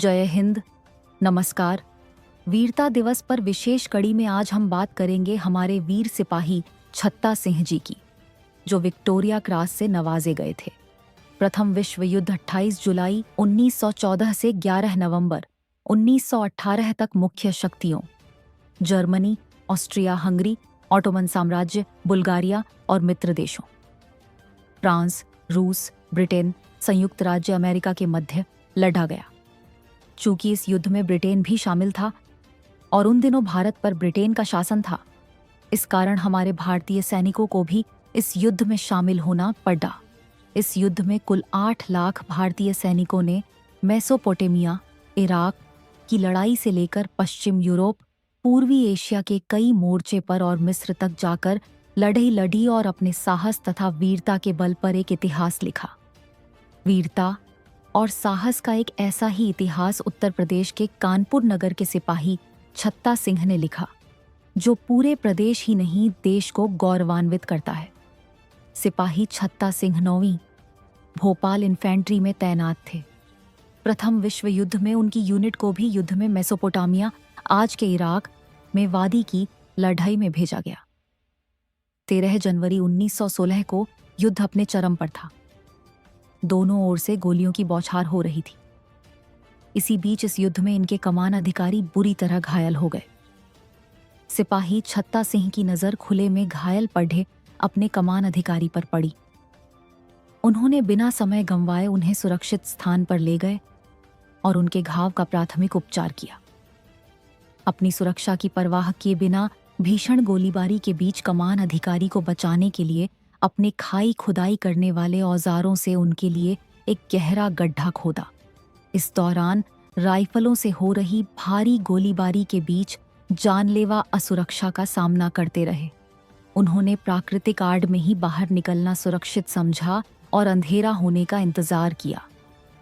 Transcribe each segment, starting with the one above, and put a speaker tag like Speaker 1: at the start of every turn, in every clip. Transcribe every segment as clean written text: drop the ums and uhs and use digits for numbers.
Speaker 1: जय हिंद। नमस्कार। वीरता दिवस पर विशेष कड़ी में आज हम बात करेंगे हमारे वीर सिपाही छत्ता सिंह जी की, जो विक्टोरिया क्रॉस से नवाजे गए थे। प्रथम विश्व युद्ध 28 जुलाई 1914 से 11 नवंबर 1918 तक मुख्य शक्तियों जर्मनी, ऑस्ट्रिया हंगरी, ऑटोमन साम्राज्य, बुल्गारिया और मित्र देशों फ्रांस, रूस, ब्रिटेन, संयुक्त राज्य अमेरिका के मध्य लड़ा गया। चूंकि इस युद्ध में ब्रिटेन भी शामिल था और उन दिनों भारत पर ब्रिटेन का शासन था, इस कारण हमारे भारतीय सैनिकों को भी इस युद्ध में शामिल होना पड़ा। इस युद्ध में कुल 8 लाख भारतीय सैनिकों ने मेसोपोटामिया, इराक की लड़ाई से लेकर पश्चिम यूरोप, पूर्वी एशिया के कई मोर्चे पर और मिस्र तक जाकर लड़ाई लड़ी और अपने साहस तथा वीरता के बल पर एक इतिहास लिखा। वीरता और साहस का एक ऐसा ही इतिहास उत्तर प्रदेश के कानपुर नगर के सिपाही छत्ता सिंह ने लिखा, जो पूरे प्रदेश ही नहीं देश को गौरवान्वित करता है। सिपाही छत्ता सिंह 9वीं भोपाल इन्फेंट्री में तैनात थे। प्रथम विश्व युद्ध में उनकी यूनिट को भी युद्ध में मेसोपोटामिया, आज के इराक में वादी की लड़ाई में भेजा गया। 13 जनवरी 1916 को युद्ध अपने चरम पर था। दोनों ओर से गोलियों की बौछार हो रही थी। इसी बीच इस युद्ध में इनके कमान अधिकारी बुरी तरह घायल हो गए। सिपाही छत्ता सिंह की नजर खुले में घायल पड़े अपने कमान अधिकारी पर पड़ी। उन्होंने बिना समय गंवाए उन्हें सुरक्षित स्थान पर ले गए और उनके घाव का प्राथमिक उपचार किया। अपनी सुरक्षा की परवाह किए बिना भीषण गोलीबारी के बीच कमान अधिकारी को बचाने के लिए अपने खाई खुदाई करने वाले औजारों से उनके लिए एक गहरा गड्ढा खोदा। इस दौरान राइफलों से हो रही भारी गोलीबारी के बीच जानलेवा असुरक्षा का सामना करते रहे। उन्होंने प्राकृतिक आड़ में ही बाहर निकलना सुरक्षित समझा और अंधेरा होने का इंतजार किया।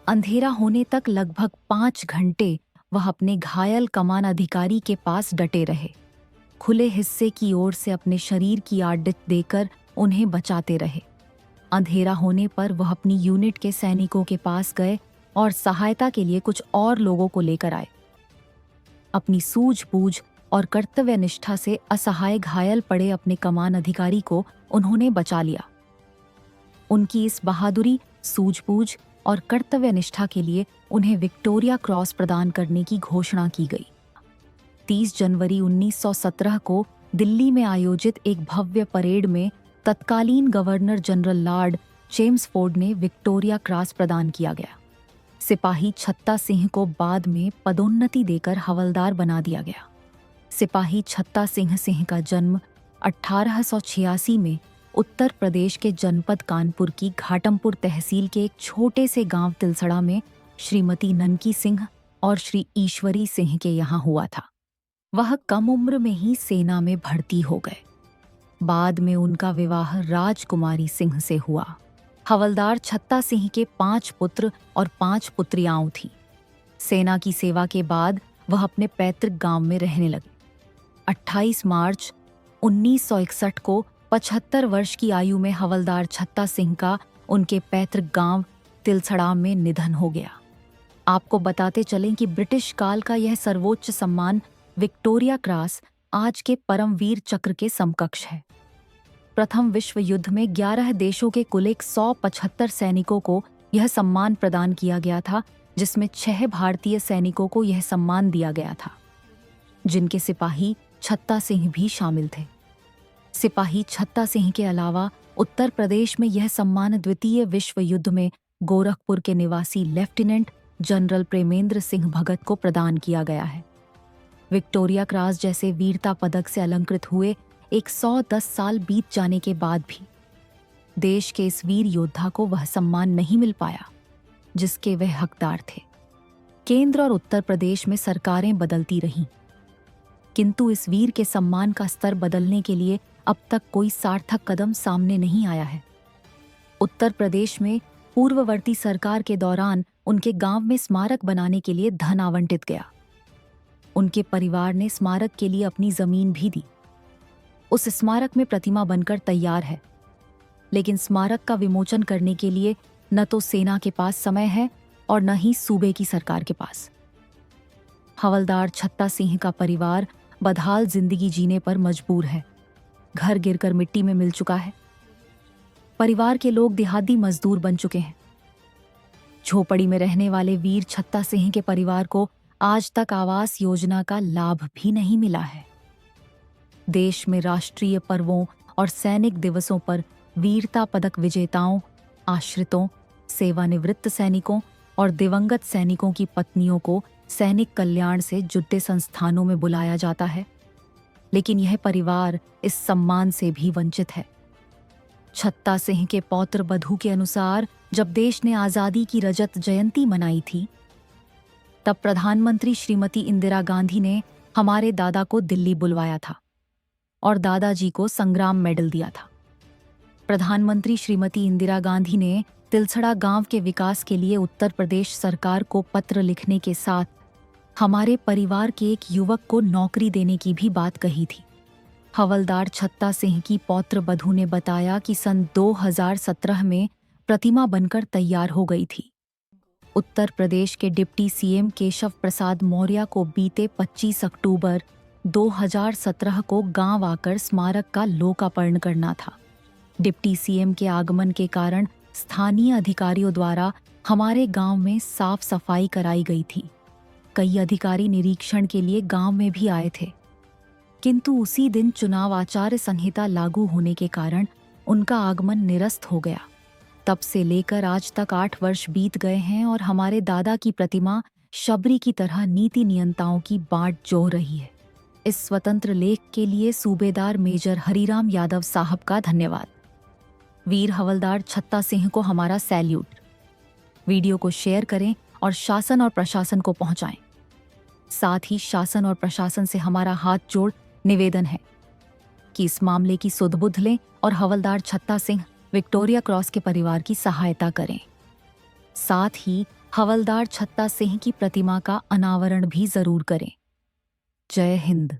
Speaker 1: अंधेरा होने तक लगभग 5 घंटे वह अपने घायल कमान अधिकारी के पास डटे रहे। खुले हिस्से की ओर से अपने शरीर की आड़ देकर उन्हें बचाते रहे। अंधेरा होने पर वह अपनी यूनिट के सैनिकों के पास गए और सहायता के लिए कुछ और लोगों को लेकर आए। अपनी सूझबूझ और कर्तव्य निष्ठा से असहाय घायल पड़े अपने कमान अधिकारी को उन्होंने बचा लिया। उनकी इस बहादुरी, सूझबूझ और कर्तव्य निष्ठा के लिए उन्हें विक्टोरिया क्रॉस प्रदान करने की घोषणा की गई। 30 जनवरी 1917 को दिल्ली में आयोजित एक भव्य परेड में तत्कालीन गवर्नर जनरल लॉर्ड चेम्सफोर्ड ने विक्टोरिया क्रॉस प्रदान किया गया। सिपाही छत्ता सिंह को बाद में पदोन्नति देकर हवलदार बना दिया गया। सिपाही छत्ता सिंह का जन्म 1886 में उत्तर प्रदेश के जनपद कानपुर की घाटमपुर तहसील के एक छोटे से गांव तिलसड़ा में श्रीमती ननकी सिंह और श्री ईश्वरी सिंह के यहाँ हुआ था। वह कम उम्र में ही सेना में भर्ती हो गए। बाद में उनका विवाह राजकुमारी सिंह से हुआ। हवलदार छत्ता सिंह के 5 पुत्र और 5 पुत्रियां थीं। सेना की सेवा के बाद वह अपने पैतृक गांव में रहने लगे। 28 मार्च 1961 को 75 वर्ष की आयु में हवलदार छत्ता सिंह का उनके पैतृक गांव तिलसड़ा में निधन हो गया। आपको बताते चलें कि ब्रिटिश काल का यह सर्वोच्च सम्मान विक्टोरिया क्रॉस आज के परमवीर चक्र के समकक्ष है। प्रथम विश्व युद्ध में 11 देशों के कुल 175 सैनिकों को यह सम्मान प्रदान किया गया था, जिसमें 6 भारतीय सैनिकों को यह सम्मान दिया गया था, जिनके सिपाही छत्ता सिंह भी शामिल थे। सिपाही छत्ता सिंह के अलावा उत्तर प्रदेश में यह सम्मान द्वितीय विश्व युद्ध में गोरखपुर के निवासी लेफ्टिनेंट जनरल प्रेमेंद्र सिंह भगत को प्रदान किया गया है। विक्टोरिया क्रॉस जैसे वीरता पदक से अलंकृत हुए 110 साल बीत जाने के बाद भी देश के इस वीर योद्धा को वह सम्मान नहीं मिल पाया जिसके वह हकदार थे। केंद्र और उत्तर प्रदेश में सरकारें बदलती रहीं, किंतु इस वीर के सम्मान का स्तर बदलने के लिए अब तक कोई सार्थक कदम सामने नहीं आया है। उत्तर प्रदेश में पूर्ववर्ती सरकार के दौरान उनके गांव में स्मारक बनाने के लिए धन आवंटित गया। उनके परिवार ने स्मारक के लिए अपनी जमीन भी दी। उस स्मारक में प्रतिमा बनकर तैयार है, लेकिन स्मारक का विमोचन करने के लिए न तो सेना के पास समय है और न ही सूबे की सरकार के पास। हवलदार छत्ता सिंह का परिवार बदहाल जिंदगी जीने पर मजबूर है। घर गिरकर मिट्टी में मिल चुका है। परिवार के लोग देहाती मजदूर बन चुके हैं। झोपड़ी में रहने वाले वीर छत्ता सिंह के परिवार को आज तक आवास योजना का लाभ भी नहीं मिला है। देश में राष्ट्रीय पर्वों और सैनिक दिवसों पर वीरता पदक विजेताओं, आश्रितों, सेवानिवृत्त सैनिकों और दिवंगत सैनिकों की पत्नियों को सैनिक कल्याण से जुड़े संस्थानों में बुलाया जाता है, लेकिन यह परिवार इस सम्मान से भी वंचित है। छत्ता सिंह के पौत्र बधू के अनुसार जब देश ने आजादी की रजत जयंती मनाई थी, तब प्रधानमंत्री श्रीमती इंदिरा गांधी ने हमारे दादा को दिल्ली बुलवाया था और दादाजी को संग्राम मेडल दिया था। प्रधानमंत्री श्रीमती इंदिरा गांधी ने तिलसड़ा गांव के विकास के लिए उत्तर प्रदेश सरकार को पत्र लिखने के साथ हमारे परिवार के एक युवक को नौकरी देने की भी बात कही थी। हवलदार छत्ता सिंह की पौत्र बधू ने बताया कि सन 2017 में प्रतिमा बनकर तैयार हो गई थी। उत्तर प्रदेश के डिप्टी सीएम केशव प्रसाद मौर्य को बीते 25 अक्टूबर 2017 को गांव आकर स्मारक का लोकार्पण करना था। डिप्टी सीएम के आगमन के कारण स्थानीय अधिकारियों द्वारा हमारे गांव में साफ सफाई कराई गई थी। कई अधिकारी निरीक्षण के लिए गांव में भी आए थे, किंतु उसी दिन चुनाव आचार संहिता लागू होने के कारण उनका आगमन निरस्त हो गया। तब से लेकर आज तक 8 वर्ष बीत गए हैं और हमारे दादा की प्रतिमा शबरी की तरह नीति नियंताओं की बाट जोह रही है। इस स्वतंत्र लेख के लिए सूबेदार मेजर हरिराम यादव साहब का धन्यवाद। वीर हवलदार छत्ता सिंह को हमारा सैल्यूट। वीडियो को शेयर करें और शासन और प्रशासन को पहुंचाएं। साथ ही शासन और प्रशासन से हमारा हाथ जोड़ निवेदन है कि इस मामले की सुध-बुध लें और हवलदार छत्ता सिंह विक्टोरिया क्रॉस के परिवार की सहायता करें। साथ ही हवलदार छत्ता सिंह की प्रतिमा का अनावरण भी जरूर करें। जय हिंद।